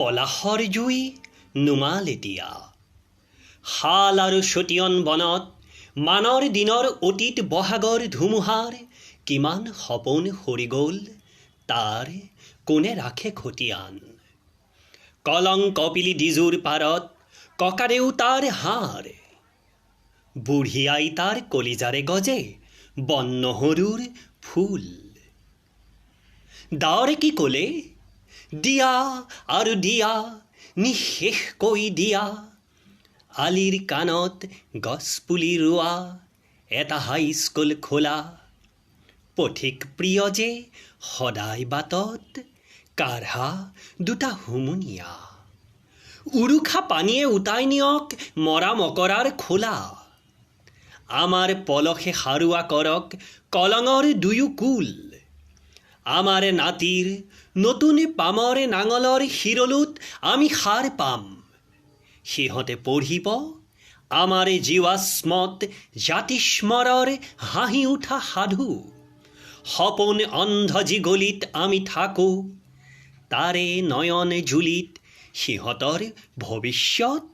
পলাশৰ জুই নুমাল এতিয়া শাল আৰু চটিয়ন বনত মানৰ দিনৰ অতীত বহাগৰ ধুমুহাৰ কিমান সপোন সৰি গ'ল তাৰ কোনে ৰাখে খতিয়ান কলং কপিলি ডিজুৰ পাৰত ককাদেউতাৰ হাড় বুঢ়ী আইতাৰ কলিজাৰে গজে বননহৰুৰ ফুল ডাৱৰে কি ক'লে দিয়া আৰু দিয়া নিশেষকৈ দিয়া আলিৰ কাণত গছপুলি ৰোৱা এটা হাইস্কুল খোলা পথিক প্ৰিয় যে সদায় বাটত কাঢ়া দুটা হুমুনিয়া উৰুখা পানীয়ে উটাই নিয়ক মৰা মকৰাৰ খোলা আমাৰ পলসে সাৰুৱা কৰক কলঙৰ দুয়ো কুল আমাৰ নাতিৰ নতুন পামৰ নাঙলৰ শিৰলুত আমি সাৰ পাম সিহঁতে পঢ়িব আমাৰ জীৱাশ্মত জাতিস্মৰৰ হাঁহি উঠা সাধু সপোন অন্ধ যি গলিত আমি থাকোঁ তাৰে নয়ন জুলিত সিহঁতৰ ভৱিষ্যত